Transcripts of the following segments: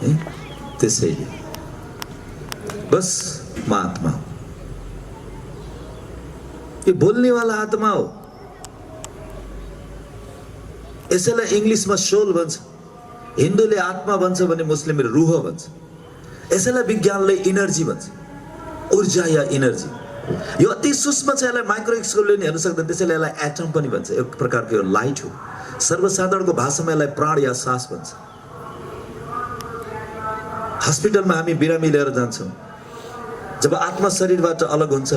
है। त्यसैले बस म आत्मा हो, यो बोल्नेवाला आत्मा हो। यसैलाई इङ्ग्लिसमा सोल भन्छ, हिन्दूले आत्मा भन्छ भने मुस्लिमले रूह भन्छ। यसैलाई विज्ञानले इनर्जी भन्छ, ऊर्जा या इनर्जी। यो अति सूक्ष्म छ, यसलाई माइक्रोस्कोपले नि हेर्न सक्दैन, त्यसैले यसलाई एटम पनि भन्छ। एक प्रकारको यो लाइट हो। सर्वसाधारणको भाषामा यसलाई प्राण या सास भन्छ। हस्पिटलमा हामी बिरामी लिएर जान्छौँ, जब आत्मा शरीरबाट अलग हुन्छ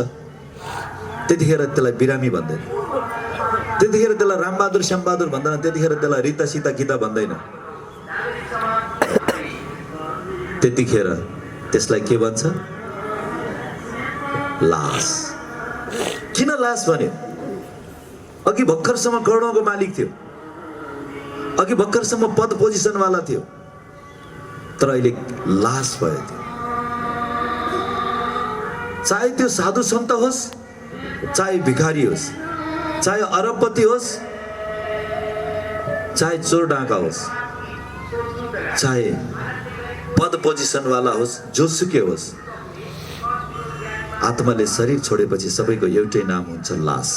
त्यतिखेर त्यसलाई बिरामी भन्दैन, त्यतिखेर त्यसलाई रामबहादुर श्यामबहादुर भन्दैन, त्यतिखेर त्यसलाई रिता सीता गीता भन्दैन। त्यतिखेर त्यसलाई के भन्छ? लास। किन लास भन्यो? अघि भर्खरसम्म करोडौँको मालिक थियो, अघि भर्खरसम्म पद पोजिसन वाला थियो, तर अहिले लास भयो त्यो। चाहे त्यो साधु सन्त होस्, चाहे भिखारी होस्, चाहे अरबपति होस्, चाहे चोर डाका होस्, चाहे पद पोजिसन वाला होस्, जोसुकै होस्, आत्माले शरीर छोडेपछि सबैको एउटै नाम हुन्छ, लास।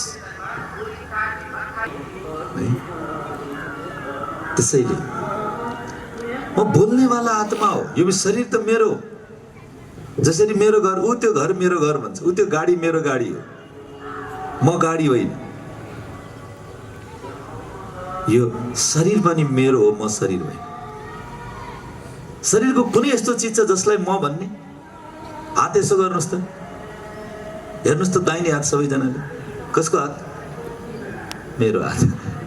त्यसैले म बोल्नेवाला आत्मा हो। यो शरीर त मेरो, जसरी मेरो घर ऊ त्यो घर मेरो घर भन्छ, ऊ त्यो गाडी मेरो गाडी हो, म गाडी होइन। यो शरीर पनि मेरो हो, म शरीर होइन। शरीरको कुनै यस्तो चिज छ जसलाई म भन्ने? हात यसो गर्नुहोस् त, हेर्नुहोस् त, दाहिने हात सबैजनाले। कसको हात? मेरो हात।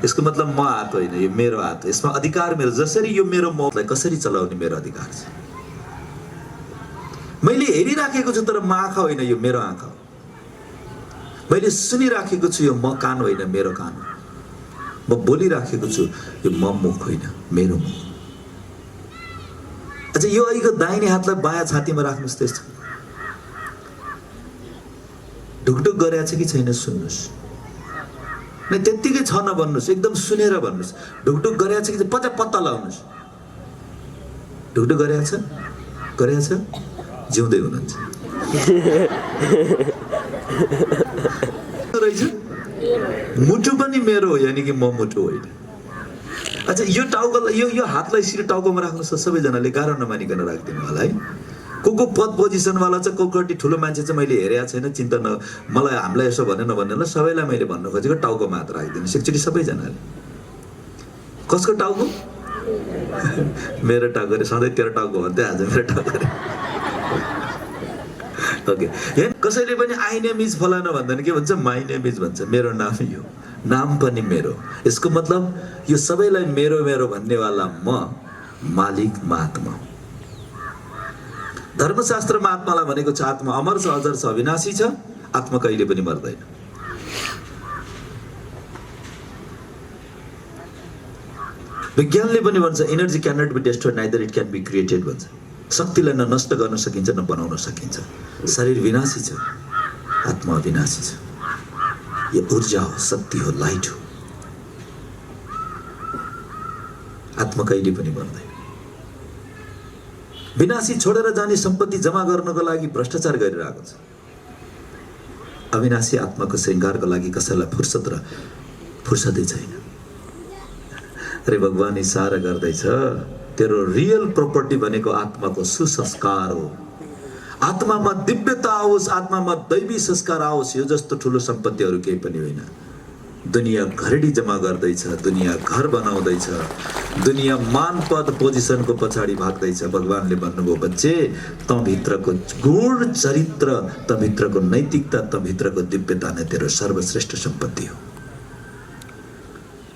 यसको मतलब म हात होइन, यो मेरो हात हो, यसमा अधिकार मेरो। जसरी यो मेरो मौतलाई कसरी चलाउने मेरो अधिकार छ। मैले हेरिराखेको छु, तर म आँखा होइन, यो मेरो आँखा हो। मैले सुनिराखेको छु, यो म कान होइन, मेरो कान हो। म बोलिराखेको छु, यो म मुख होइन, मेरो मुख। अच्छा, यो अहिलेको दाहिने हातलाई बायाँ छातीमा राख्नुहोस् त, यस्तो ढुकढुक गरेको छ कि छैन सुन्नुहोस्। नै त्यत्तिकै छ नभन्नुहोस्, एकदम सुनेर भन्नुहोस्। ढुकढुक गरेको छ कि पत्ता लगाउनुहोस्। ढुकढुक गरेको छ, गरेको छ, जिउँदै हुनुहुन्छ रहेछ। मुटु पनि मेरो हो, यानि कि म मुटु होइन। अच्छा, यो टाउकोलाई, यो हातलाई यसरी टाउकोमा राख्नुहोस् सबैजनाले, गाह्रो नमानिकन राखिदिनु होला है। को पद पोजिसन वाला छ, को कति ठुलो मान्छे चाहिँ मैले हेरेको छैन, चिन्ता न, मलाई हामीलाई यसो भने नभन्ने ल, सबैलाई मैले भन्नु खोजेको टाउकोमा हात राखिदिनुहोस् एकचोटि सबैजनाले। कसको टाउको? मेरो टाउको रे, सधैँ तेरो टाउको भन्दै, आज मेरो टाउको रे। ओके, यहाँ कसैले पनि आई नेम इज फलाना भन्दैन, के भन्छ? माई नेम इज भन्छ। मेरो नाम यो, नाम पनि मेरो। यसको मतलब यो सबैलाई मेरो मेरो भन्नेवाला म, मालिक म आत्मा। धर्मशास्त्रमा आत्मालाई भनेको छ, आत्मा अमर छ, अजर छ, अविनाशी छ, आत्मा कहिले पनि मर्दैन। विज्ञानले पनि भन्छ, energy can not be destroyed, neither it can be created भन्छ। शक्तिलाई न नष्ट गर्न सकिन्छ न बनाउन सकिन्छ। शरीर विनाशी छ, आत्मा अविनाशी छ। यो ऊर्जा हो, शक्ति हो, लाइट हो। आत्मा कहिले पनि मर्दैन। विनाशी छोडेर जाने सम्पत्ति जमा गर्नको लागि भ्रष्टाचार गरिरहेको छ। अविनाशी आत्माको श्रृंगारको लागि कसैलाई फुर्सदै छैन। अरे भगवान इशारा गर्दैछ, तेरो रियल प्रपर्टी भनेको आत्माको सुसंस्कार हो। आत्मामा दिव्यता आओस्, आत्मामा दैवी संस्कार आओस्, यो जस्तो ठुलो सम्पत्तिहरू केही पनि होइन। दुनिया घरडी जमा गर्दैछ, दुनिया घर बनाउँदैछ, दुनिया मान पद पोजिसनको पछाडि भाग्दैछ। भगवानले भन्नुभयो, बच्चे, त भित्रको गुण चरित्र, त भित्रको नैतिकता, त भित्रको दिव्यता नै तेरो सर्वश्रेष्ठ सम्पत्ति हो।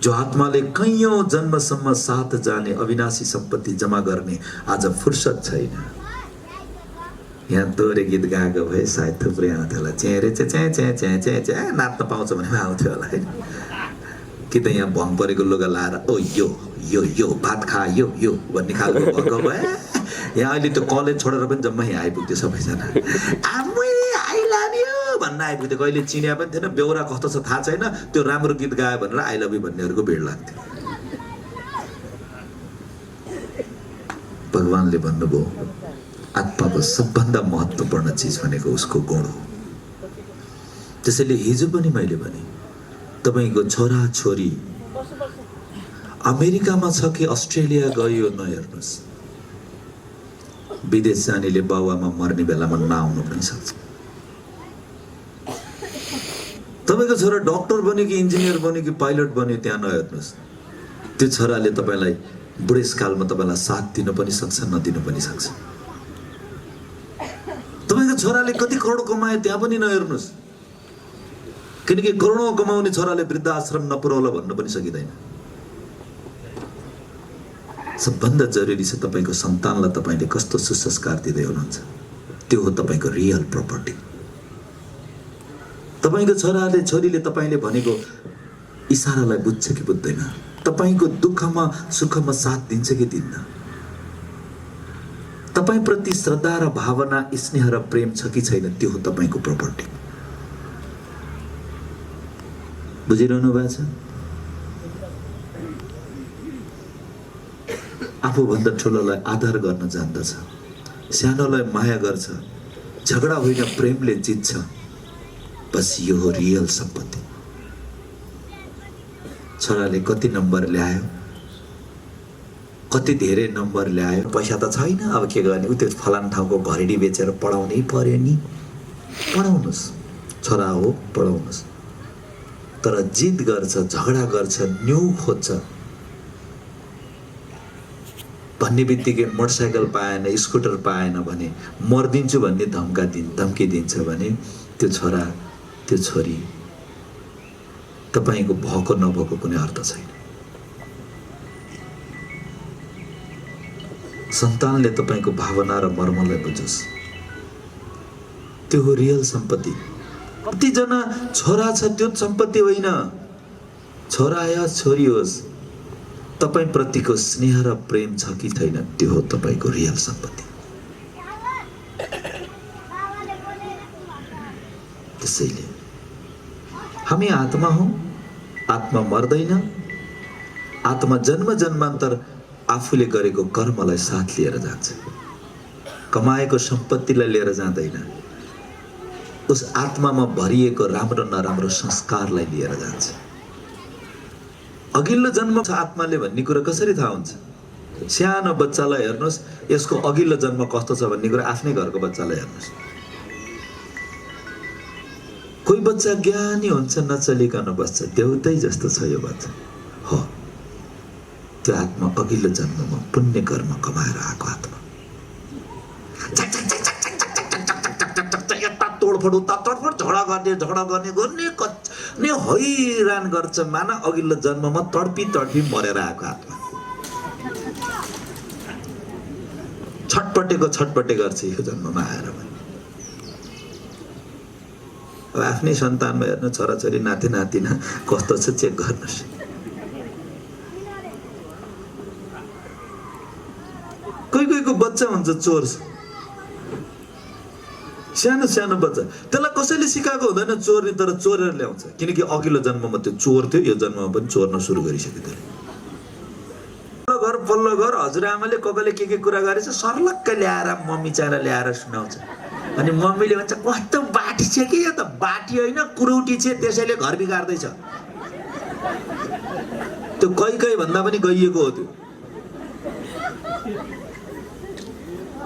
जो आत्माले कैयौं जन्मसम्म साथ जाने अविनाशी सम्पत्ति जमा गर्ने आज फुर्सद छैन। यहाँ दोहोरे गीत गाएको भए सायद थुप्रै आउँथ्यो होला, चेरे चे नाच्न पाउँछ भने आउँथ्यो होला है। कि त यहाँ भङ परेको लुगा लाएर ओ यो यो यो भात खा यो यो भन्ने खालको भएको भए यहाँ अहिले त्यो कलेज छोडेर पनि जम्मै यहाँ आइपुग्थ्यो सबैजना। भन्न आइपुग्थ्यो, कहिले चिनिया पनि थिएन, बेहोरा कस्तो छ थाहा छैन, त्यो राम्रो गीत गायो भनेर आई लभ यु भन्नेहरूको भिड लाग्थ्यो। भगवानले भन्नुभयो आत्माको सबभन्दा महत्त्वपूर्ण चिज भनेको उसको गुण हो। त्यसैले हिजो पनि मैले भने तपाईको छोरा छोरी अमेरिकामा छ कि अस्ट्रेलिया गयो नहेर्नुस्, विदेश जानेले बाउआमा मर्ने बेलामा नआउनु पनि सक्छ। तपाईको छोरा डक्टर बन्यो कि इन्जिनियर बन्यो कि पाइलट बन्यो त्यहाँ नहेर्नुस्, त्यो छोराले तपाईलाई बुढेसकालमा तपाईलाई साथ दिन पनि सक्छ नदिन पनि सक्छ। तपाईको छोराले कति करोड कमायो त्यहाँ पनि नहेर्नुस्, किनकि करोडौं कमाउने छोराले वृद्धाश्रम नपुर्याउला भन्न पनि सकिँदैन। सबभन्दा जरुरी छ तपाईको सन्तानलाई तपाईले कस्तो सुसंस्कार दिँदै हुनुहुन्छ, त्यो हो तपाईको रियल प्रपर्टी। तपाईको छोराले छोरीले तपाईले भनेको इशारालाई बुझ्छ कि बुझ्दैन, तपाईको दुःखमा सुखमा साथ दिन्छ कि दिन्न, तपाईप्रति श्रद्धा र भावना स्नेह र प्रेम छ कि छैन, त्यो हो तपाईको प्रपर्टी। बुझिरहनु भएको छ? आफूभन्दा ठुलोलाई आदर गर्न जान्दछ, सानोलाई माया गर्छ, झगडा होइन प्रेमले जित्छ, बस यो हो रियल सम्पत्ति। छोराले कति नम्बर ल्यायो, कति धेरै नम्बर ल्यायो, पैसा त छैन, अब के गर्ने, उ त्यो फलान ठाउँको घरेडी बेचेर पढाउनै पर्यो नि, पढाउनुस्, छोरा हो पढाउनुस्। तर जिद गर्छ, झगडा गर्छ, न्यू खोज्छ भन्ने बित्तिकै मोटरसाइकल पाएन, स्कुटर पाएन भने मर्दिन्छु भन्ने धम्की दिन्छ भने त्यो छोरा त्यो छोरी तपाईको भएको नभएको कुनै अर्थ छैन। सन्तानले तपाईको भावना र मर्मलाई बुझोस्, त्यो हो रियल सम्पत्ति। कतिजना छोरा छ त्यो सम्पत्ति होइन, छोरा या छोरी होस्, तपाईं प्रतिको स्नेह र प्रेम छ कि छैन, त्यो हो तपाईको रियल सम्पत्ति। त्यसैले हामी आत्मा हौ, आत्मा मर्दैन, आत्मा जन्म जन्मान्तर आफूले गरेको कर्मलाई साथ लिएर जान्छ, कमाएको सम्पत्तिलाई लिएर जाँदैन, उस आत्मामा भरिएको राम्रो नराम्रो संस्कारलाई लिएर जान्छ। अघिल्लो जन्म छ आत्माले भन्ने कुरा कसरी थाहा हुन्छ? सानो बच्चालाई हेर्नुस्, यसको अघिल्लो जन्म कस्तो छ भन्ने कुरा आफ्नै घरको बच्चालाई हेर्नुस्। कोही बच्चा ज्ञानी हुन्छ, नचलिकन बस्छ, देउतै जस्तो छ यो बच्चा हो, त्यो आत्मा अघिल्लो जन्ममा पुण्य कर्म कमाएर आएको आत्मा। यता तोडफोड उता तोडफोड, झगडा गर्ने हैरान गर्छ, माना अघिल्लो जन्ममा तडपी मरेर आएको आत्मा। छटपटे गर्छ यो जन्ममा आएर। अब आफ्नै सन्तानमा हेर्नु, छोराछोरी नाति नातिना कस्तो छ चेक गर्नुहोस्। कोहीको बच्चा हुन्छ चोर, सानो सानो बच्चा, त्यसलाई कसैले सिकाएको हुँदैन चोर्ने, तर चोरेर ल्याउँछ, किनकि अघिल्लो जन्ममा त्यो चोर थियो, यो जन्ममा पनि चोर्न सुरु गरिसक्यो त्यसले। पल्लो घर हजुरआमाले कपाले के कुरा गरेछ सर्लक्क ल्याएर मम्मी चाहेर ल्याएर सुनाउँछ, अनि मम्मीले भन्छ कस्तो बाटी छ कि यो त बाटी होइन कुरौटी छ, त्यसैले घर बिगार्दैछ। त्यो कहीँ भन्दा पनि गइएको हो त्यो।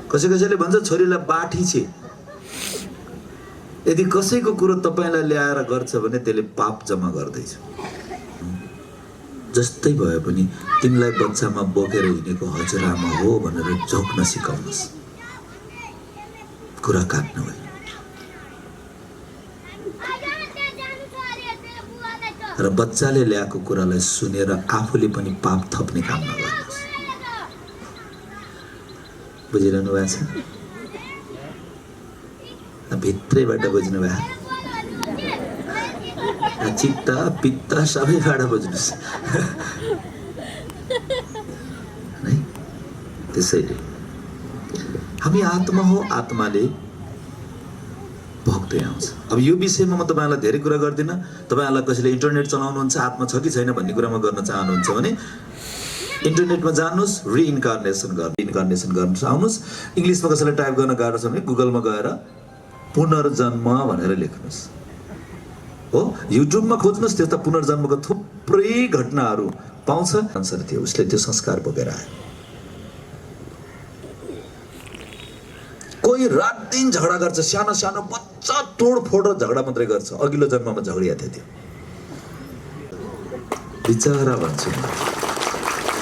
कसैले भन्छ छोरीलाई बाठी छ। यदि कसैको कुरो तपाईलाई ल्याएर गर्छ भने त्यसले पाप जम्मा गर्दैछ। जस्तै भए पनि तिमीलाई बच्चामा बोकेर हिँडेको हजुरआमा हो भनेर झोक्न सिकाउनुस्, कुरा काट्नु होइन। र बच्चाले ल्याएको कुरालाई सुनेर आफूले पनि पाप थप्ने काम नगर्नुस्। बुझिरहनु भएको छ? भित्रैबाट बुझ्नु भयो, चित्त पित्त सबैबाट बुझ्नुस् है। त्यसैले हामी आत्मा हो, आत्माले भोग्दै आउँछ। अब यो विषयमा म तपाईलाई धेरै कुरा गर्दिनँ। तपाईहरुलाई कसैले इन्टरनेट चलाउनुहुन्छ, आत्मा छ कि छैन भन्ने कुरा म गर्न चाहनुहुन्छ भने इन्टरनेटमा जानुस्, रिइन्कार्नेसन गर्नुस्, आउनुस्। इङ्ग्लिसमा कसैलाई टाइप गर्न गाह्रो छ भने गुगलमा गएर पुनर्जन्म भनेर लेख्नुस्। हो, युट्युबमा खोज्नुस्, त्यस्ता पुनर्जन्मको थुप्रै घटनाहरू पाउँछ। आन्सर थियो, उसले त्यो संस्कार बोकेर आयो। कोही रात दिन झगडा गर्छ, सानो सानो बच्चा तोडफोड र झगडा मात्रै गर्छ, अघिल्लो जन्ममा झगडिया थियो। बिचारा भन्छु म,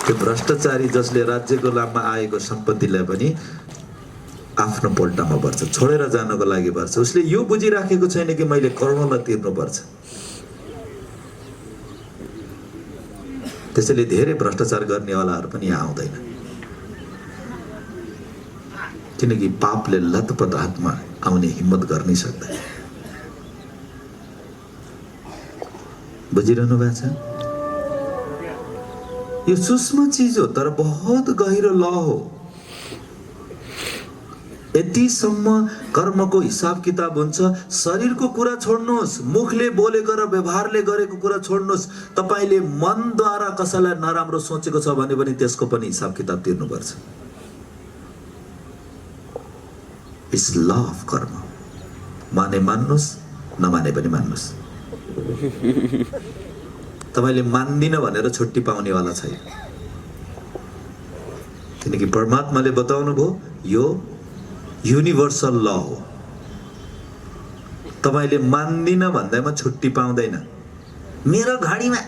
त्यो भ्रष्टाचारी जसले राज्यको नाममा आएको सम्पत्तिलाई पनि आफ्नो पोल्टामा पर्छ, छोडेर जानको लागि पर्छ। उसले यो बुझिराखेको छैन कि मैले कर्मलाई तिर्नुपर्छ। त्यसैले धेरै भ्रष्टाचार गर्नेवालाहरू पनि यहाँ आउँदैन, किनकि पापले लतपत हातमा आउने हिम्मत गर्नै सक्दैन। बुझिरहनु भएको छ? यो सूक्ष्म चीज हो, तर बहुत गहिरो ल हो। यतिसम्म कर्मको हिसाब किताब हुन्छ। शरीरको कुरा छोड्नुहोस्, मुखले बोलेको र व्यवहारले गरेको कुरा छोड्नुहोस्। तपाईले मनद्वारा कसैलाई नराम्रो सोचेको छ भने पनि त्यसको पनि हिसाब किताब तिर्नुपर्छ। इट्स ल अफ कर्म। माने मान्नुहोस्, नमाने पनि मान्नुहोस्। तपाईले मान्दिन भनेर छुट्टी पाउनेवाला छैन, किनकि परमात्माले बताउनु भयो यो युनिभर्सल ल हो। तपाईले मान्दिन भन्दैमा छुट्टी पाउँदैन। मेरो घडीमा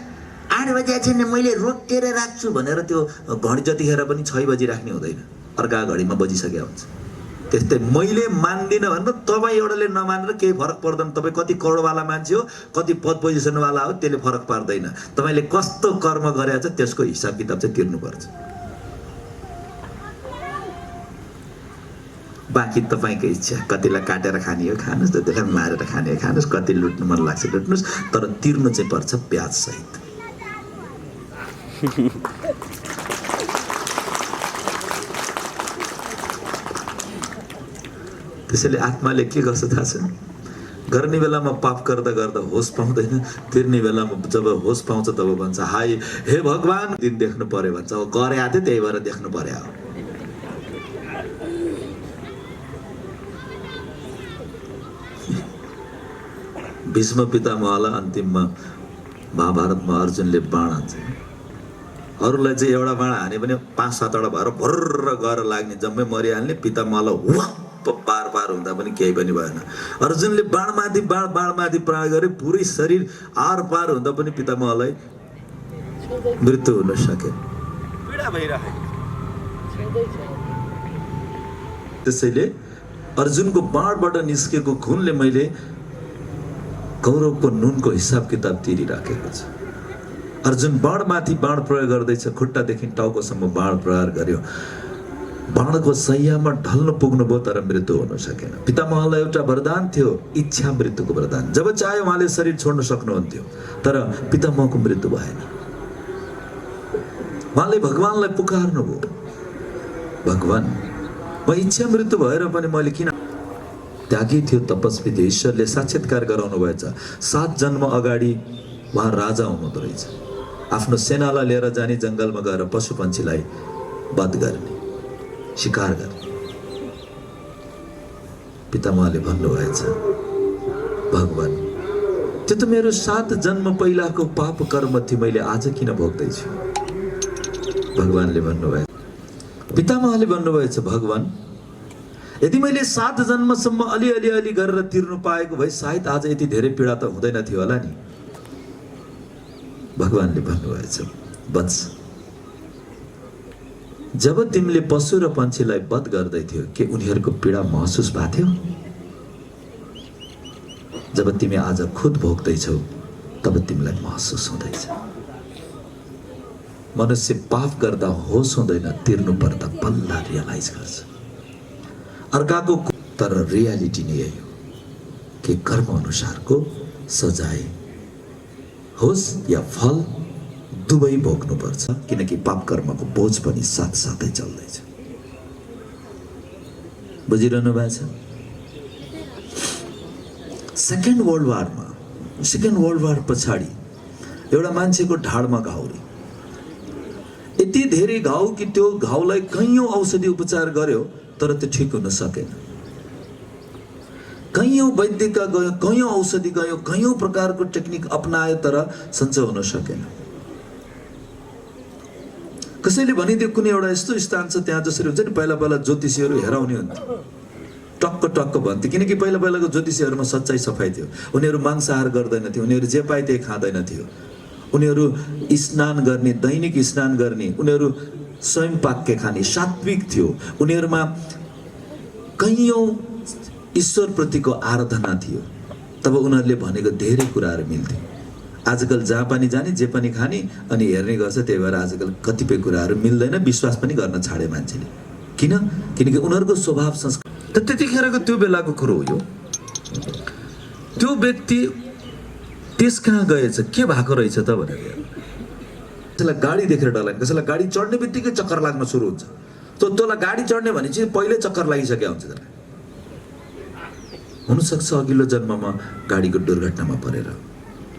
8 बजे छैन, मैले रोकेर राख्छु भनेर त्यो घडी जतिखेर पनि 6 बजी राख्ने हुँदैन, अर्का घडीमा बजिसक्यो हुन्छ। त्यस्तै मैले मान्दिन भन्नु, तपाईँ एउटाले नमानेर केही फरक पर्दैन। तपाईँ कति करोडवाला मान्छे हो, कति पद पोजिसनवाला हो, त्यसले फरक पार्दैन। तपाईँले कस्तो कर्म गरेछ त्यसको हिसाब किताब चाहिँ तिर्नुपर्छ। बाँकी तपाईँको इच्छा, कतिलाई काटेर खाने हो खानुहोस्, कतिलाई मारेर खाने हो खानुहोस्, कति लुट्नु मन लाग्छ लुट्नुहोस्, तर तिर्नु चाहिँ पर्छ ब्याज सहित। त्यसैले आत्माले के गर्छ थाहा छ? गर्ने बेलामा पाप गर्दा गर्दा होस पाउँदैन, तिर्ने बेलामा जब होस पाउँछ तब भन्छ हाय हे भगवान, दिन देख्नु पर्यो भन्छ। अब गरे आथे, त्यही भएर देख्नु पर्यो। भीष्म पितामहलाई अन्तिममा महाभारतमा अर्जुनले बाण हान्छ। अरूलाई चाहिँ एउटा बाण हाने भने 5-7वटा भएर भर्र गएर लाग्ने, जम्मै मरिहाल्ने। पितामहलाई पार पार हुँदा पनि केही पनि भएन। अर्जुनले बाणमाथि प्राण गरे, पुरै शरीर आर पार हुँदा पनि पितामहलाई मृत्यु हुन सकेन। त्यसैले अर्जुनको बाणबाट निस्केको खुनले मैले कौरवको नुनको हिसाब किताब तिरिराखेको छ। अर्जुन बाणमाथि बाण प्रयोग गर्दैछ, खुट्टादेखि टाउकोसम्म बाण प्रहार गर्यो। बाणको सय्यामा ढल्न पुग्नु भयो, तर मृत्यु हुन सकेन। पितामहलाई एउटा वरदान थियो, इच्छा मृत्युको वरदान। जब चाह्यो उहाँले शरीर छोड्न सक्नुहुन्थ्यो, तर पितामहको मृत्यु भएन। उहाँले भगवानलाई पुकार्नु भयो, भगवान म इच्छा मृत्यु भएर पनि मैले किन? त्यागी थियो, तपस्वी थियो। ईश्वरले साक्षात्कार गराउनु भएछ। 7 जन्म अगाडि उहाँ राजा हुनुहुँदो रहेछ। आफ्नो सेनालाई लिएर जाने, जङ्गलमा गएर पशु पन्छीलाई वध गर्ने, शिकार गर्ने। पितामहले भन्नुभएछ भगवान त्यो त मेरो 7 जन्म पहिलाको पाप कर्म थियो, मैले आज किन भोग्दैछु? भगवानले भन्नुभएछ, पितामहले भन्नुभएछ भगवान यदि मैले 7 जन्मसम्म अलि गरेर तिर्नु पाएको भए सायद आज यति धेरै पीडा त हुँदैन थियो होला नि। भगवानले भन्नुभएछ बच्च, जब तिमीले पशु र पन्छीलाई वध गर्दै थियो के उनीहरूको पीडा महसुस भएको थियो? जब तिमी आज खुद भोग्दैछौ तब तिमीलाई महसुस हुँदैछ। मनुष्य पाप गर्दा होस हुँदैन, तिर्नु पर्दा बल्ल रियलाइज गर्छ। अर्काको तर रियालिटी नै यही हो कि कर्म अनुसारको सजाय होस् या फल दुवै भोग्नु पर्छ, किनकि पाप कर्मको बोझ पनि साथसाथै चल्दैछ। बुझिरहनु भएको छ? सेकेन्ड वर्ल्ड वार पछाडि एउटा मान्छेको ढाडमा घाउरी, यति धेरै घाउ कि त्यो घाउलाई कैयौं औषधि उपचार गर्यो तर त्यो ठिक हुन सकेन। कैयौं वैद्यका गयो, कैयौं औषधि गयो, कैयौं प्रकारको टेक्निक अपनायो तर सन्चो हुन सकेन। कसैले भनिदियो कुनै एउटा यस्तो स्थान छ त्यहाँ जसरी हुन्छ नि पहिला पहिला ज्योतिषीहरू हेराउने हुन्थ्यो, टक्क टक्क भन्थे, किनकि पहिला पहिलाको ज्योतिषीहरूमा सच्चाइ सफाइ थियो। उनीहरू मांसाहार गर्दैनथ्यो, उनीहरू जे पाए त्यही खाँदैन थियो, उनीहरू स्नान गर्ने, दैनिक स्नान गर्ने, उनीहरू स्वयं पाक्य खाने, सात्विक थियो, उनीहरूमा कैयौं ईश्वरप्रतिको आराधना थियो। तब उनीहरूले भनेको धेरै कुराहरू मिल्थे। आजकल जहाँ पनि जाने, जे पनि खाने अनि हेर्ने गर्छ, त्यही भएर आजकल कतिपय कुराहरू मिल्दैन, विश्वास पनि गर्न छाडे मान्छेले। किन? किनकि उनीहरूको स्वभाव संस्कार। त त्यतिखेरको त्यो बेलाको कुरो हो यो। त्यो व्यक्ति त्यस कहाँ गएछ, के भएको रहेछ त भनेर। कसैलाई गाडी देखेर डर लाग्छ, कसैलाई गाडी चढ्ने बित्तिकै चक्कर लाग्न सुरु हुन्छ। तँलाई गाडी चढ्ने भने चाहिँ पहिले चक्कर लागिसकेको हुन्छ। त्यसलाई हुनसक्छ अघिल्लो जन्ममा गाडीको दुर्घटनामा परेर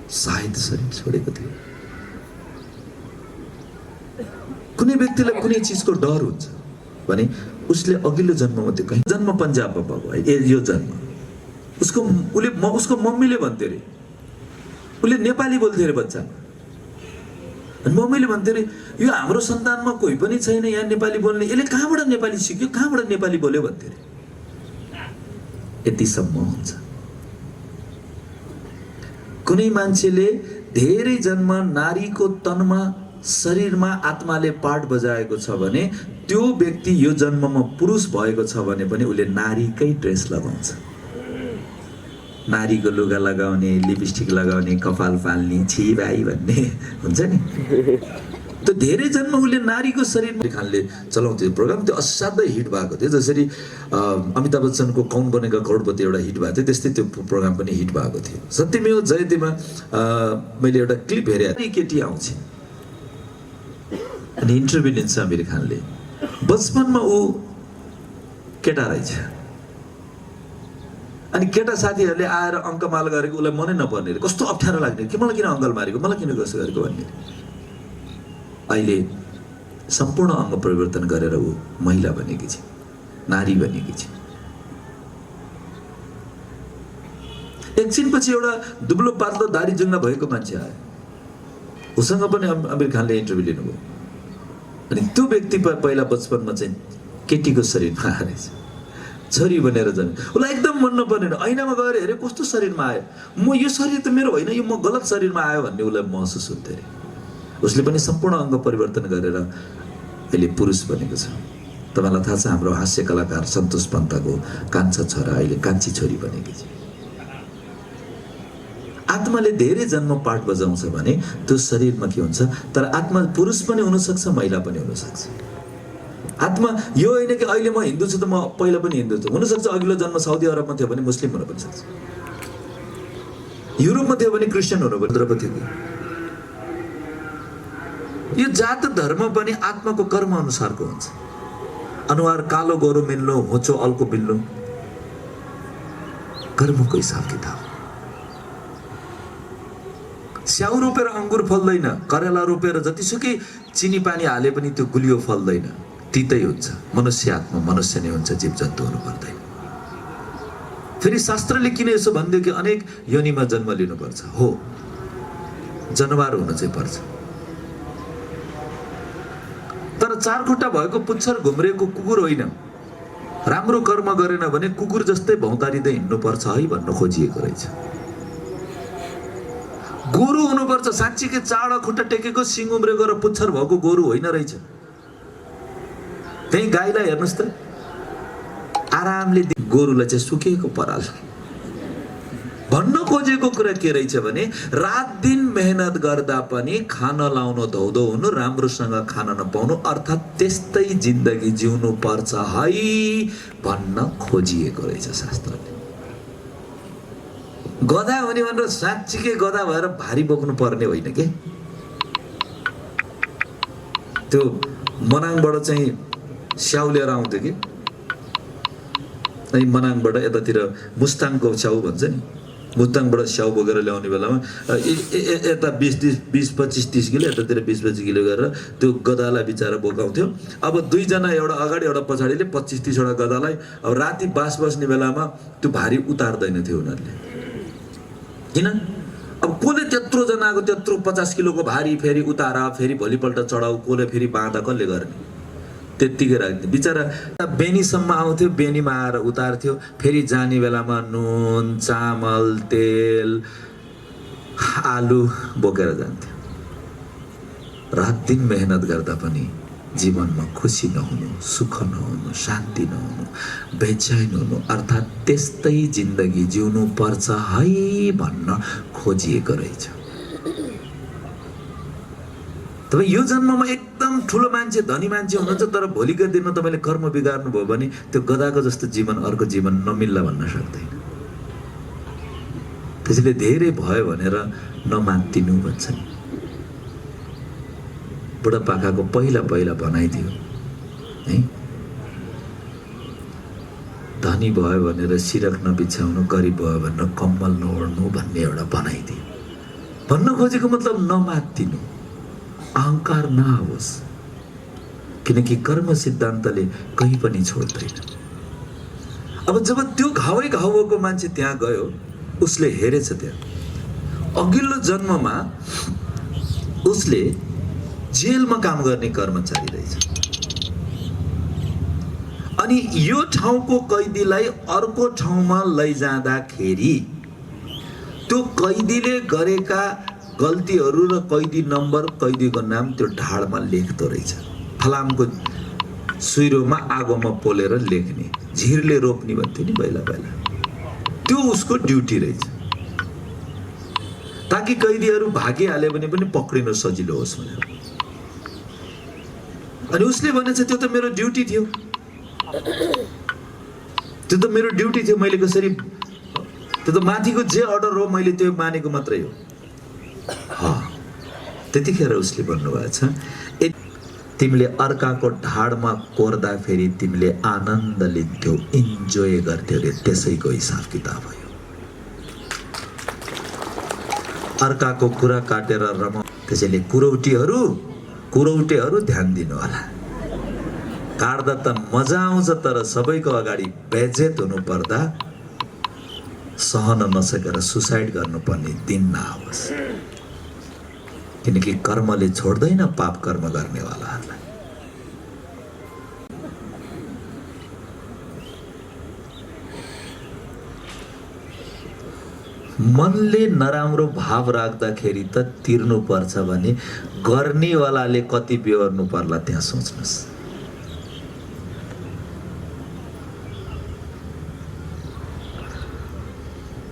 सायद शरीर छोडेको थियो। कुनै व्यक्तिलाई कुनै चिजको डर हुन्छ भने उसले अघिल्लो जन्ममा त्यो कहीँ जन्म पन्जाबमा भएको है, यो जन्म उसको मम्मीले भन्थे अरे, उसले नेपाली बोल्थे अरे बच्चामा, अनि मम्मीले भन्थे अरे यो हाम्रो सन्तानमा कोही पनि छैन यहाँ नेपाली बोल्ने, यसले कहाँबाट नेपाली सिक्यो, कहाँबाट नेपाली बोल्यो भन्थे अरे। यतिसम्म हुन्छ। कुनै मान्छेले धेरै जन्म नारीको तनमा शरीरमा आत्माले पाठ बजाएको छ भने त्यो व्यक्ति यो जन्ममा पुरुष भएको छ भने पनि उसले नारीकै ड्रेस लगाउँछ। नारीको लुगा लगाउने, लिपस्टिक लगाउने, कपाल फाल्ने, छि भाइ भन्ने हुन्छ नि। त्यो धेरै जन्म उसले नारीको शरीर। खानले चलाउँथ्यो प्रोग्राम, त्यो असाध्यै हिट भएको थियो। जसरी अमिताभ बच्चनको कौन बनेगा करोडपति एउटा हिट भएको थियो, त्यस्तै त्यो प्रोग्राम पनि हिट भएको थियो। सत्यमेव जयतेमा मैले एउटा क्लिप हेरेँ, केटी आउँछ अनि इन्टरभ्यू लिन्छ आमिर खानले। बचपनमा ऊ केटा रहेछ, अनि केटा साथीहरूले आएर अङ्कमाल गरेको उसलाई मनै नपर्ने, कस्तो अप्ठ्यारो लाग्ने कि मलाई किन अङ्कल मारेको, मलाई किन कसो गरेको भन्ने। अहिले सम्पूर्ण अङ्ग परिवर्तन गरेर ऊ महिला बनेकी छ, नारी बनेकी छ। एकछिनपछि एउटा दुब्लो पातलो दारी जुङ्गा भएको मान्छे आयो, उसँग पनि आमिर खानले इन्टरभ्यू लिनुभयो। अनि त्यो व्यक्ति पहिला बचपनमा चाहिँ केटीको शरीरमा आएछ, छोरी बनेर जन्म। उसलाई एकदम मन नपर्ने, ऐनामा गएर हेरे कस्तो शरीरमा आयो, म यो शरीर त मेरो होइन, यो म गलत शरीरमा आयो भन्ने उसलाई महसुस हुन्थ्यो अरे। उसले पनि सम्पूर्ण अङ्ग परिवर्तन गरेर अहिले पुरुष बनेको छ। तपाईँलाई थाहा छ हाम्रो हास्य कलाकार सन्तोष पन्तको कान्छा छोरा अहिले कान्छी छोरी बनेकी छ। आत्माले धेरै जन्म पाठ बजाउँछ भने त्यो शरीरमा के हुन्छ, तर आत्मा पुरुष पनि हुनसक्छ, महिला पनि हुनसक्छ। आत्मा यो होइन कि अहिले म हिन्दू छु त म पहिला पनि हिन्दू छु, हुनसक्छ अघिल्लो जन्म साउदी अरबमा थियो भने मुस्लिम हुन पनि सक्छ, युरोपमा थियो भने क्रिस्चियन हुनु पनि थियो। यो जात धर्म पनि आत्माको कर्म अनुसारको हुन्छ। अनुहार कालो गोरो मिल्नु, होचो अल्को मिल्नु कर्मको हिसाब किताब। स्याउ रोपेर अङ्गुर फल्दैन, करेला रोपेर जतिसुकै चिनी पानी हाले पनि त्यो गुलियो फल्दैन, तितै हुन्छ। मनुष्य आत्मा मनुष्य नै हुन्छ, जीव जन्तु हुनु पर्दैन। फेरि शास्त्रले किन यसो भनिदियो कि अनेक योनिमा जन्म लिनुपर्छ? हो, जनावर हुन चाहिँ पर्छ, तर चार खुट्टा भएको पुच्छर घुम्रेको कुकुर होइन। राम्रो कर्म गरेन भने कुकुर जस्तै भौतारिँदै हिँड्नुपर्छ है भन्न खोजिएको रहेछ। गोरु हुनुपर्छ, साँच्चीकै चार खुट्टा टेकेको सिङ उम्रेको र पुच्छर भएको गोरु होइन रहेछ। त्यही गाईलाई हेर्नुहोस् त, आरामले गोरुलाई चाहिँ सुकेको पराल। भन्न खोजेको कुरा के रहेछ भने रात दिन मेहनत गर्दा पनि खान लाउन धौधौ हुनु, राम्रोसँग खान नपाउनु, अर्थात् त्यस्तै जिन्दगी जिउनु पर्छ है भन्न खोजिएको रहेछ शास्त्रले। गधा हुने भनेर साँच्चीकै गधा भएर भारी बोक्नु पर्ने होइन के। त्यो मनाङबाट चाहिँ स्याउ लिएर आउँथ्यो कि, अनि मनाङबाट यतातिर मुस्ताङको स्याउ भन्छ नि, मुस्ताङबाट स्याउ बोकेर ल्याउने बेलामा यता 20-25-30 किलो यतातिर 20-25 किलो गरेर त्यो गदालाई बिचारा बोकाउँथ्यो। अब दुईजना एउटा अगाडि एउटा पछाडिले 25-30 वटा गदालाई अब राति बास बस्ने बेलामा त्यो भारी उतार्दैन थियो उनीहरूले। किन? अब कसले त्यत्रो जनाको त्यत्रो 50 किलोको भारी फेरि उतार फेरि भोलिपल्ट चढाउ, कसले फेरि बाँधा कसले गर्ने? त्यत्तिकै राख्थ्यो बिचारा। बेनीसम्म आउँथ्यो, बेनीमा आएर उतार्थ्यो, फेरि जाने बेलामा नुन चामल तेल आलु बोकेर जान्थ्यो। रात दिन मेहनत गर्दा पनि जीवनमा खुसी नहुनु, सुख नहुनु, शान्ति नहुनु, बेचैन हुनु, अर्थात् त्यस्तै जिन्दगी जिउनु पर्छ है भन्न खोजिएको रहेछ। तपाईँ यो जन्ममा एकदम ठुलो मान्छे धनी मान्छे हुनुहुन्छ, तर भोलिको दिनमा तपाईँले कर्म बिगार्नु भयो भने त्यो गदाको जस्तो जीवन अर्को जीवन नमिल्ला भन्न सक्दैन। त्यसैले धेरै भयो भनेर नमात्तिनु भन्छ नि। बुढापाकाको पहिला भनाइदियो है, धनी भयो भनेर सिरक नबिछ्याउनु, गरिब भयो भनेर कम्मल नओढ्नु भन्ने एउटा बनाइदियो। भन्न खोजेको मतलब नमात्तिनु, अहंकार नहोस्, किनकि कर्म सिद्धान्तले कहीँ पनि छोड्दैन। अब जब त्यो घावै घाउको मान्छे त्यहाँ गयो, उसले हेरेछ त्यहाँ अघिल्लो जन्ममा उसले जेलमा काम गर्ने कर्मचारी रहेछ, अनि यो ठाउँको कैदीलाई अर्को ठाउँमा लैजाँदाखेरि त्यो कैदीले गरेका गल्तीहरू र कैदी नम्बर, कैदीको नाम त्यो ढाडमा लेख्दो रहेछ। फलामको सुइरोमा आगोमा पोलेर लेख्ने, झिरले रोप्ने भन्थ्यो नि पहिला, त्यो उसको ड्युटी रहेछ, ताकि कैदीहरू भागिहाल्यो भने पनि पक्रिन सजिलो होस् भनेर। अनि उसले भनेछ त्यो त मेरो ड्युटी थियो, त्यो त मेरो ड्युटी थियो, मैले कसरी, त्यो त माथिको जे अर्डर हो मैले त्यो मानेको मात्रै हो। त्यतिखेर उसले भन्नुभएको छ, तिमीले अर्काको ढाडमा कोर्दा फेरि तिमीले आनन्द लिन्थ्यौ, इन्जोय गर्थ्यौ रे, त्यसैको हिसाब किताब हो। अर्काको कुरा काटेर रमाउ, त्यसैले कुरौटेहरू ध्यान दिनु होला। काट्दा त मजा आउँछ, तर सबैको अगाडि बेइज्जत हुनु पर्दा सहन नसकेर सुसाइड गर्नुपर्ने दिन नआओस्, किनकि कर्मले छोड्दैन पाप कर्म गर्नेवालाहरूलाई। मनले नराम्रो भाव राख्दाखेरि त तिर्नु पर्छ भने गर्नेवालाले कति बेहोर्नु पर्ला त्यहाँ सोच्नुहोस्।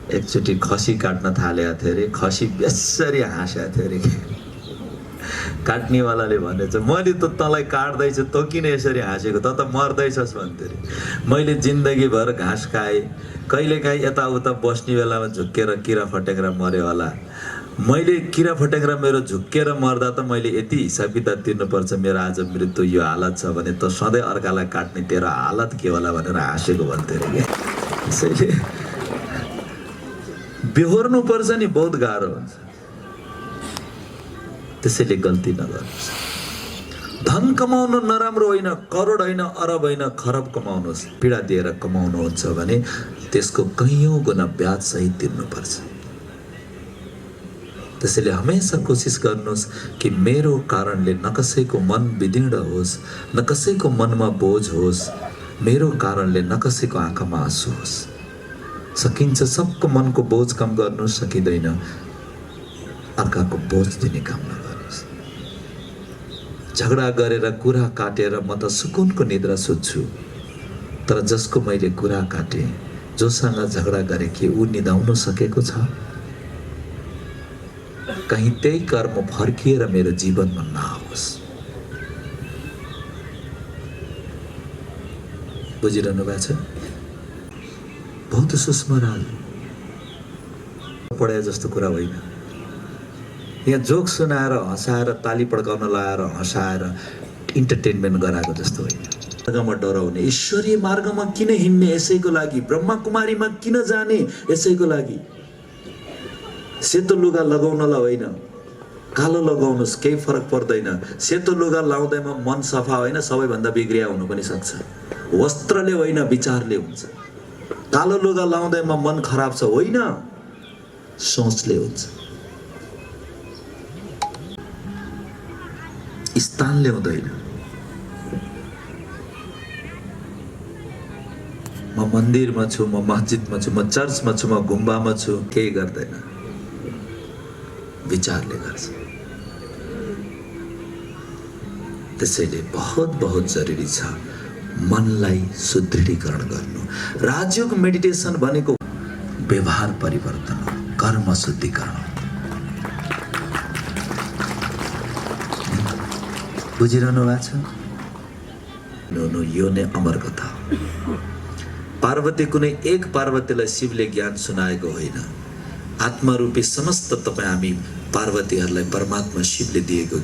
एकचोटि खसी काट्न थालेको थियो अरे, खसी बेसरी हाँसेको थियो अरे। काट्नेवालाले भनेछ, मैले त तँलाई काट्दैछु, तँ किन यसरी हाँसेको, त मर्दैछस् भन्थ्यो अरे। मैले जिन्दगीभर घाँस खाएँ, कहिलेकाहीँ यताउता बस्ने बेलामा झुक्केर किरा फटेक्रा मऱ्यो होला, मैले किरा फटेक्रा मेरो झुक्केर मर्दा त मैले यति हिसाब किताब तिर्नुपर्छ, मेरो आज मृत्यु यो हालत छ भने त सधैँ अर्कालाई काट्ने तेरो हालत के होला भनेर हाँसेको भन्थ्यो अरे। त्यसैले बेहोर्नु पर्छ नि, बहुत गाह्रो हुन्छ। त्यसैले गल्ती नगर्नुहोस्। धन कमाउनु नराम्रो होइन, करोड होइन, अरब होइन, खरब कमाउनुहोस्, पीडा दिएर कमाउनुहुन्छ भने त्यसको कैयौं गुना ब्याज सहित तिर्नुपर्छ। त्यसैले हमेशा कोसिस गर्नुहोस् कि मेरो कारणले न कसैको मन विदीर्ण होस्, न कसैको मनमा बोझ होस्, मेरो कारणले न कसैको आँखामा आँसु होस्। सकिन्छ सबको मनको बोझ कम गर्नु, सकिँदैन अर्काको बोझ दिने काम नगर्नुहोस्। झगडा गरेर कुरा काटेर म त सुकुनको निद्रा सुत्छु, तर जसको मैले कुरा काटे, जोसँग झगडा गरे कि ऊ निदाउन सकेको छ? कहीं त्यही कर्म फर्किएर मेरो जीवनमा नआओस्। बुझिरहनु भएको छ? बहुत सूक्ष्म राज पढे जस्तो कुरा होइन। यहाँ जोक सुनाएर हँसाएर ताली पड्काउन लगाएर हँसाएर इन्टरटेनमेन्ट गराएको जस्तो होइन। मार्गमा डराउने, ईश्वरीय मार्गमा किन हिँड्ने यसैको लागि, ब्रह्मा कुमारीमा किन जाने यसैको लागि, सेतो लुगा लगाउनलाई होइन, कालो लगाउनुस्, केही फरक पर्दैन। सेतो लुगा लाउँदैमा मन सफा होइन, सबैभन्दा बिग्रिया हुनु पनि सक्छ। वस्त्रले होइन, विचारले हुन्छ। कालो लुगा लाउँदैमा मन खराब छ होइन, सोचले हुन्छ। स्थानले हुँदैन। म मन्दिरमा छु, म मस्जिदमा छु, म चर्चमा छु, म गुम्बामा छु, केही गर्दैन। विचारले गर्छ। त्यसैले बहुत बहुत जरुरी छ मनलाई सुदृढीकरण गर्नु। राजयोग मेडिटेसन भनेको व्यवहार परिवर्तन हो, कर्म शुद्धिकरण। बुझिरहनु भएको छ? यो नै अमर कथा। पार्वती कुनै एक पार्वतीलाई शिवले ज्ञान सुनाएको होइन। आत्मारूपी समस्त तपाईँ हामी पार्वतीहरूलाई परमात्मा शिवले दिएको,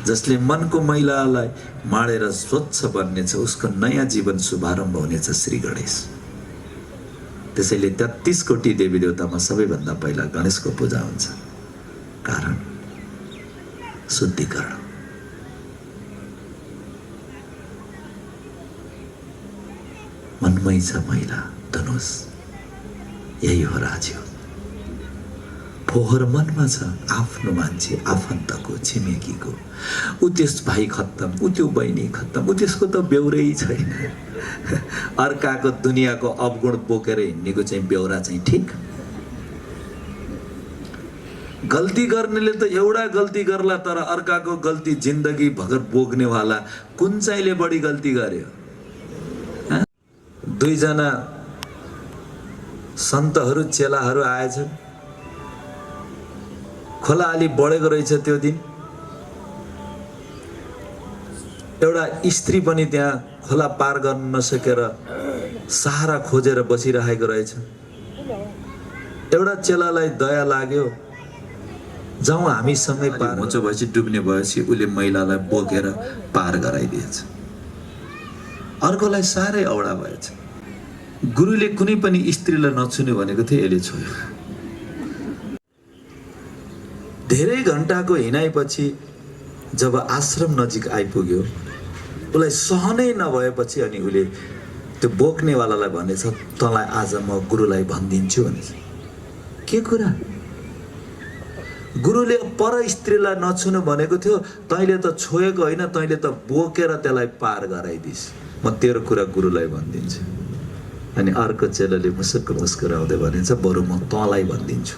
जसले मनको मैलालाई माडेर स्वच्छ बन्नेछ, उसको नयाँ जीवन शुभारम्भ हुनेछ श्री गणेश। त्यसैले 33 कोटी देवी देवतामा सबैभन्दा पहिला गणेशको पूजा हुन्छ। कारण शुद्धिकरण। मनमै छ मैला धनुष, यही हो राजयोग। फोहोर मनमा छ, आफ्नो मान्छे, आफन्तको, छिमेकीको। ऊ त्यस भाइ खत्तम, ऊ त्यो बहिनी खत्तम, ऊ त्यसको त बेउरै छैन। अर्काको दुनियाँको अवगुण बोकेर हिँड्नेको चाहिँ बेउरा चाहिँ ठिक। गल्ती गर्नेले त एउटा गल्ती गर्ला, तर अर्काको गल्ती जिन्दगी भर बोक्नेवाला कुन चाहिँले बढी गल्ती गर्यो? दुईजना सन्तहरू चेलाहरू आएछन्। खोला अलि बढेको रहेछ त्यो दिन। एउटा स्त्री पनि त्यहाँ खोला पार गर्न नसकेर सहारा खोजेर बसिरहेको रहेछ। एउटा चेलालाई दया लाग्यो, जाउँ हामीसँगै पार। होचो भएपछि डुब्ने भएपछि उसले महिलालाई बोकेर पार गराइदिएछ। अर्कोलाई साह्रै औडा भएछ। गुरुले कुनै पनि स्त्रीलाई नछुने भनेको थियो, यसले छोयो। धेरै घण्टाको हिँडाइपछि जब आश्रम नजिक आइपुग्यो, उसलाई सहनै नभएपछि अनि उसले त्यो बोक्नेवालालाई भनेछ, तँलाई आज म गुरुलाई भनिदिन्छु भनेछ। के कुरा? गुरुले पर स्त्रीलाई नछुनु भनेको थियो, तैँले त छोएको होइन, तैँले त बोकेर त्यसलाई पार गराइदिस्। म तेरो कुरा गुरुलाई भनिदिन्छु। अनि अर्को चेलाले मुस्क मुस्कुराउँदै भनेछ, बरु म तँलाई भनिदिन्छु।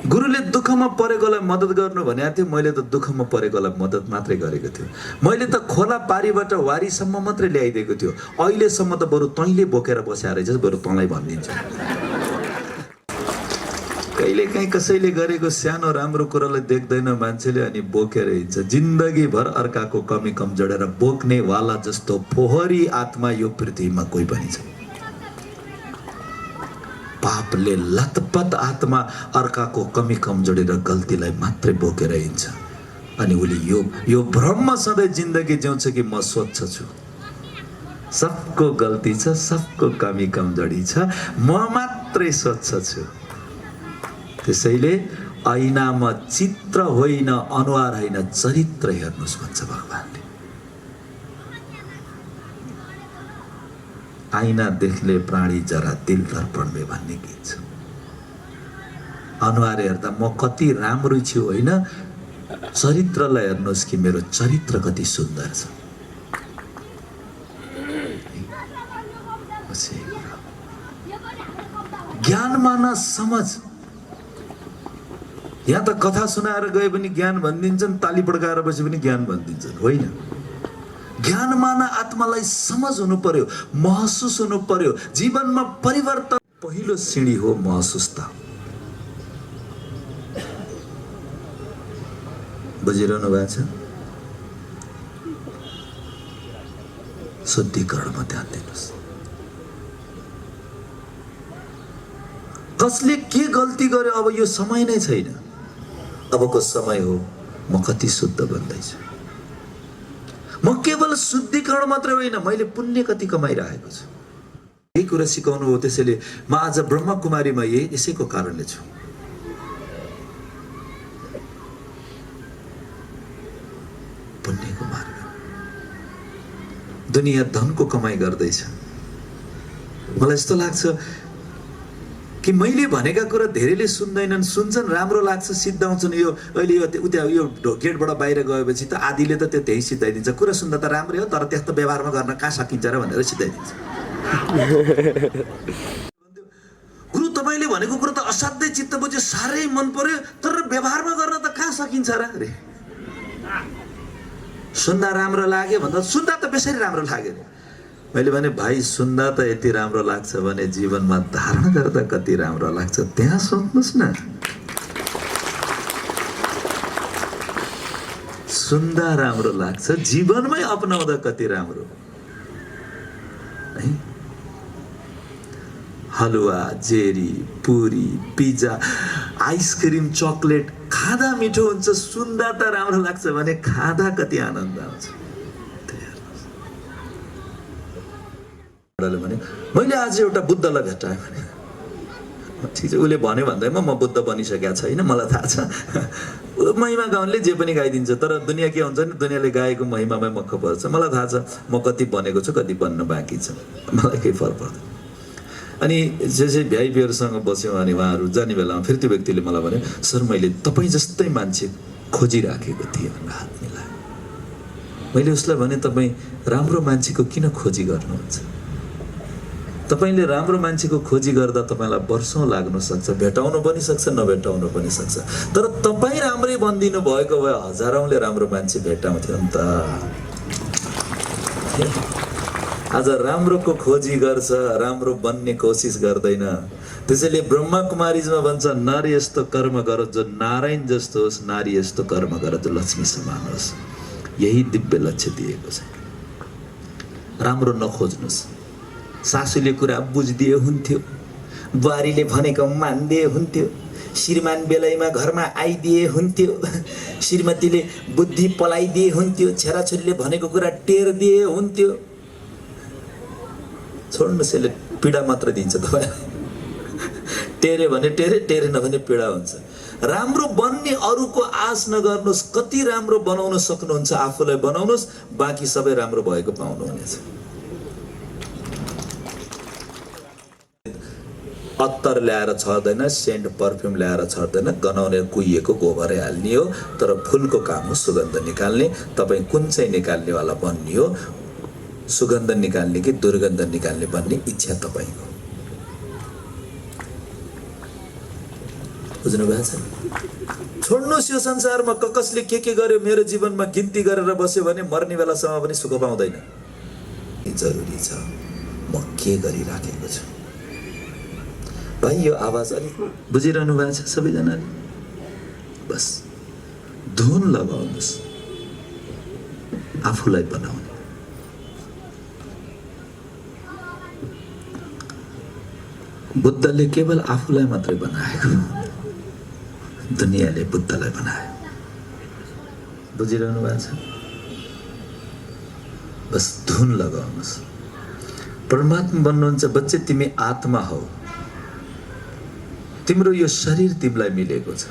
गुरुले दुःखमा परेकोलाई मद्दत गर्नु भनेको थियो, मैले त दुःखमा परेकोलाई मद्दत मात्रै गरेको थियो। मैले त खोला पारीबाट वारीसम्म मात्रै ल्याइदिएको थियो। अहिलेसम्म त बरु तैँले बोकेर बस्या रहेछस्, बरु तँलाई भनिदिन्छु। कहिले काहीँ कसैले गरेको सानो राम्रो कुरालाई देख्दैन मान्छेले, अनि बोकेर हिँड्छ। जिन्दगीभर अर्काको कमी कमजोरेर बोक्ने वाला जस्तो फोहोरी आत्मा यो पृथ्वीमा कोही पनि छैन। पापले लतपत आत्मा अर्काको कमी कमजोरेर गल्तीलाई मात्रै बोकेर हिँड्छ। अनि उसले यो भ्रममा सधैँ जिन्दगी जिउँछ कि म स्वच्छ छु, सबको गल्ती छ, सबको कमी कमजोरी छ, म मात्रै स्वच्छ छु। त्यसैले ऐनामा चित्र होइन, अनुहार होइन, चरित्र हेर्नुहोस् भन्छ भगवानले। ऐना देख्ले प्राणी जरा दिल दर्पण में भन्ने गीत छ। अनुहार हेर्दा म कति राम्रो छु होइन, चरित्रलाई हेर्नुहोस् कि मेरो चरित्र कति सुन्दर छ। ज्ञानमा न समझ। यहाँ त कथा सुनाएर गए पनि ज्ञान भनिदिन्छन्, ताली पड्काएर बसे पनि ज्ञान भनिदिन्छन्। होइन, ज्ञानमा न आत्मालाई समझ हुनु पर्यो, महसुस हुनु पर्यो। जीवनमा परिवर्तन पहिलो सिडी हो महसुसता। बुझिरहनु भएको छ? शुद्धिकरणमा ध्यान दिनुहोस्। कसले के गल्ती गर्यो अब यो समय नै छैन। अबको समय हो म कति शुद्ध बन्दैछु। म केवल शुद्धिकरण मात्रै होइन, मैले पुण्य कति कमाइरहेको छु। यही कुरा सिकाउनु हो। त्यसैले म आज ब्रह्मकुमारीमा यसैको कारणले छु। दुनियाँ धनको कमाइ गर्दैछ। मलाई यस्तो लाग्छ कि मैले भनेका कुरा धेरैले सुन्दैनन्, सुन्छन्, राम्रो लाग्छ, सिद्धाउँछन्। यो अहिले यो गेटबाट बाहिर गएपछि त आधीले त त्यही सिद्धाइदिन्छ, कुरा सुन्दा त राम्रै हो तर त्यस्तो व्यवहारमा गर्न कहाँ सकिन्छ र भनेर सिद्धाइदिन्छ। गुरु तपाईँले भनेको कुरा त असाध्यै चित्त बुझ्यो, साह्रै मन पर्यो, तर व्यवहारमा गर्न त कहाँ सकिन्छ र अरे। सुन्दा राम्रो लाग्यो भन्दा सुन्दा त बेसरी राम्रो लाग्यो। मैले भने भाइ सुन्दा त यति राम्रो लाग्छ भने जीवनमा धारण गर्दा कति राम्रो लाग्छ त्यहाँ सोच्नुहोस् न। सुन्दा राम्रो लाग्छ, जीवनमै अपनाउँदा कति राम्रो है। हलुवा, जेरी, पुरी, पिज्जा, आइसक्रिम, चकलेट खाँदा मिठो हुन्छ, सुन्दा त राम्रो लाग्छ भने खाँदा कति आनन्द आउँछ। भने मैले आज एउटा बुद्धलाई भेटाएँ भने ठिक छ, उसले भन्यो भन्दैमा म बुद्ध बनिसकेको छैन, मलाई थाहा छ। महिमा गाउनले जे पनि गाइदिन्छ, तर दुनियाँ के हुन्छ नि, दुनियाँले गाएको महिमामै मक्ख पर्छ। मलाई थाहा छ म कति बनेको छु, कति बन्न बाँकी छ, मलाई केही फरक पर्दैन। अनि जसै भ्याइपीहरूसँग बस्यौँ अनि उहाँहरू जाने बेलामा फेरि त्यो व्यक्तिले मलाई भन्यो, सर मैले तपाईँ जस्तै मान्छे खोजिराखेको थिएँ भनेर हात मिलायो। मैले उसलाई भने तपाईँ राम्रो मान्छेको किन खोजी गर्नुहुन्छ? तपाईँले राम्रो मान्छेको खोजी गर्दा तपाईँलाई वर्षौँ लाग्न सक्छ, भेटाउनु पनि सक्छ, नभेटाउनु पनि सक्छ, तर तपाईँ राम्रै बनिदिनु भएको भए हजारौँले राम्रो मान्छे भेटाउँथ्यो नि त। आज राम्रोको खोजी गर्छ, राम्रो बन्ने कोसिस गर्दैन। त्यसैले ब्रह्मा कुमारीमा भन्छ, नारी यस्तो कर्म गर जो नारायण जस्तो होस्, नारी यस्तो कर्म गर जो लक्ष्मी समान होस्। यही दिव्य लक्ष्य दिएको छ। राम्रो नखोज्नुहोस्। सासूले कुरा बुझ्दिए हुन्थ्यो, बुहारीले भनेको मान्दिए हुन्थ्यो, श्रीमान बेलैमा घरमा आइदिए हुन्थ्यो, श्रीमतीले बुद्धि पलाइदिए हुन्थ्यो, छोराछोरीले भनेको कुरा टेर दिए हुन्थ्यो। छोड्नुहोस्, यसले पीडा मात्र दिन्छ तपाईँलाई। टेरे भने टेरे, टेरे नभने पीडा हुन्छ। राम्रो बन्ने अरूको आश नगर्नुहोस्। कति राम्रो बनाउन सक्नुहुन्छ आफूलाई बनाउनुहोस्, बाँकी सबै राम्रो भएको पाउनुहुनेछ। अत्तर ल्याएर छर्दैन, सेन्ट पर्फ्युम ल्याएर छर्दैन, गनाउने कुहिएको गोबरै हाल्ने हो। तर फुलको काम हो सुगन्ध निकाल्ने। तपाईँ कुन चाहिँ निकाल्नेवाला बन्ने हो, सुगन्ध निकाल्ने कि दुर्गन्ध निकाल्ने बन्ने इच्छा तपाईँको। बुझ्नु भएको छ? छोड्नुहोस् यो संसारमा कसले के गर्यो मेरो जीवनमा गिन्ती गरेर बस्यो भने मर्ने बेलासम्म पनि सुख पाउँदैन। जरुरी छ म के गरिराखेको छु। भाइ यो आवाज अलिक बुझिरहनु भएको छ सबैजनाले? बस धुन लगाउनुहोस् आफूलाई बनाउने। बुद्धले केवल आफूलाई मात्रै बनाएको, दुनियाँले बुद्धलाई बनायो। बुझिरहनु भएको छ? बस धुन लगाउनुहोस्। परमात्मा बन्नुहुन्छ बच्चे, तिमी आत्मा हौ। तिम्रो यो शरीर तिमीलाई मिलेको छ,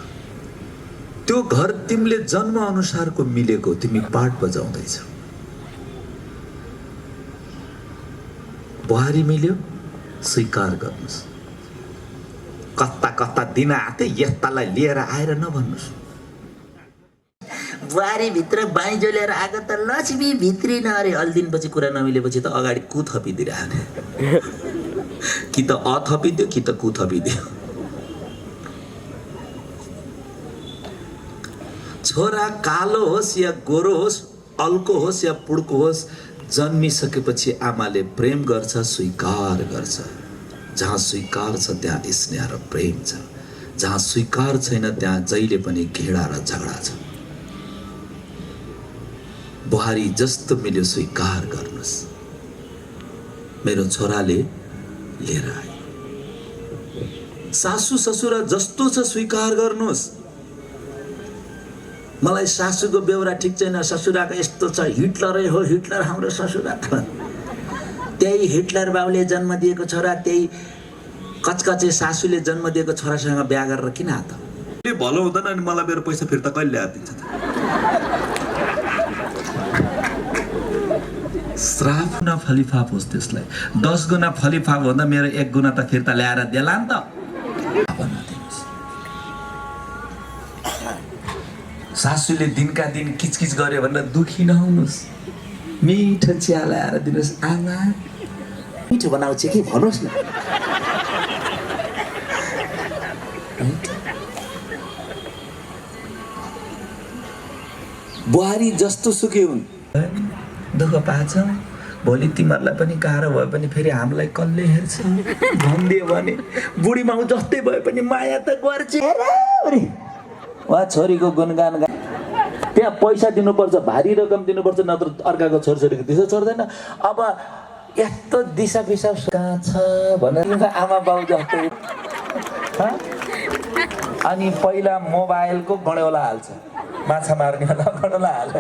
त्यो घर तिमीले जन्म अनुसारको मिलेको, तिमी पाठ बजाउँदैछौ। बुहारी मिल्यो, स्वीकार गर्नुहोस्। कता कता दिन आते यस्तालाई लिएर आएर नभन्नुहोस्। बुहारी भित्र बाइजो लिएर आएको त लक्ष्मी भित्री नअरे। अलि दिनपछि कुरा नमिलेपछि त अगाडि कु थपिदिरहने, कि त अ थपिदियो कि त कु थपिदियो। छोरा कालो होस् या गोरो होस्, अल्को होस् या पुड्को होस्, जन्मिसकेपछि आमाले प्रेम गर्छ, स्वीकार गर्छ। जहाँ स्वीकार छ त्यहाँ स्नेह र प्रेम छ। जहाँ स्वीकार छैन त्यहाँ जहिले पनि घृणा र झगडा छ। बुहारी जस्तो मिल्यो स्वीकार गर्नुहोस्। मेरो छोराले लिएर आए। सासू ससुरा जस्तो छ स्वीकार गर्नुहोस्। मलाई सासूको बेहोरा ठिक छैन, ससुराको यस्तो छ, हिटलरै हो हिटलर हाम्रो ससुरा। त्यही हिटलर बाबुले जन्म दिएको छोरा, त्यही कचकचे सासूले जन्म दिएको छोरासँग बिहा गरेर किन हात भलो हुँदैन? अनि मलाई मेरो पैसा फिर्ता कहिले ल्याएर दिन्छ? श्राप गुना फलिफाप होस् त्यसलाई। 10 गुना फलिफाप भन्दा मेरो 1 गुना त फिर्ता ल्याएर देला नि त। सासूले दिनका दिन किचकिच गर्यो भनेर दुखी नहुनुहोस्। मिठो चिया ल्याएर दिनुहोस्। आमा मिठो बनाउँछ कि भन्नुहोस् न। बुहारी जस्तो सुकै हुन् दुःख पाछ। भोलि तिमीहरूलाई पनि गाह्रो भए पनि फेरि हामीलाई कसले हेर्छ भनिदियो भने बुढी माउ जस्तै भए पनि माया त गर्छ। वा छोरीको गुणगान त्यहाँ पैसा दिनुपर्छ, भारी रकम दिनुपर्छ, नत्र अर्काको छोरीछोरीको दिशा छोड्दैन। अब यस्तो दिशा पिसाब कहाँ छ भनेर आमा बाउ जस्तो। अनि पहिला मोबाइलको गडौला हाल्छ, माछा मार्ने बेला गडौला हाल्छ।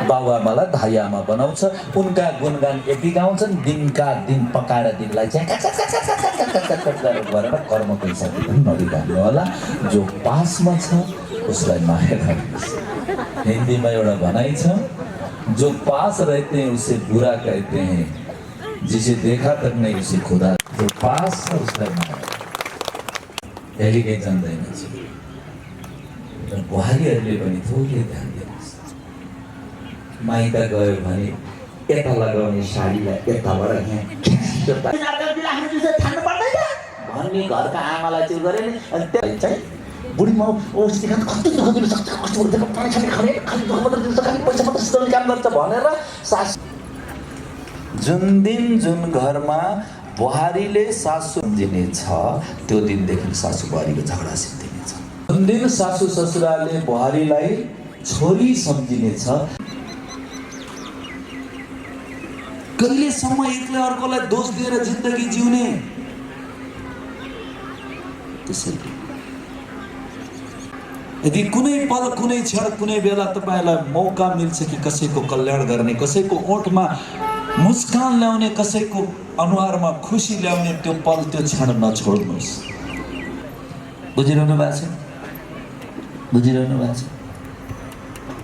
बाबुआमालाई धाई आमा बनाउँछ। उनका गुणगान यति गाउँछन् दिनका दिन पकाएर दिनलाई चाहिँ गरेर कर्मको हिसाबले पनि नबिगार्नु होला। जो पासमा छ उसलाई माया गर्नुहोस्। हिन्दीमा एउटा भनाइ छ, जो पास रहते हैं उसे बुरा कहते हैं, जिसे देखा तक नहीं उसे खुदा। जो पास छ उसलाई माया एलिगेन्ट जान्दैन। बुहारीहरूले पनि थोरै ध्यान दिनुहोस्। माइत गयो भने यता लगाउने साडीलाई यताबाट यहाँ भन्ने घरका आमालाई चाहिँ गरे नि। अनि त्यही चाहिँ बुढी माउ कस्तो दुःख दिनु सक्छ, कस्तो पानी खाने खाने खालि दुःख मात्र दिन्छ, खालि पैसा मात्र सिधाउने काम गर्छ भनेर सास। जुन दिन जुन घरमा बुहारीले सासू सम्झिने छ त्यो दिनदेखि सासू बुहारीको झगडा सिद्धिनेछ। जुन दिन सासू ससुराले बुहारीलाई छोरी सम्झिने छ, कहिलेसम्म एकले अर्कोलाई दोष दिएर जिन्दगी जिउने। त्यसैले यदि कुनै पल कुनै क्षण कुनै बेला तपाईलाई मौका मिल्छ कि कसैको कल्याण गर्ने, कसैको ओठमा मुस्कान ल्याउने, कसैको अनुहारमा खुसी ल्याउने, त्यो पल त्यो क्षण नछोड्नुहोस्। बुझिरहनु भएको छ?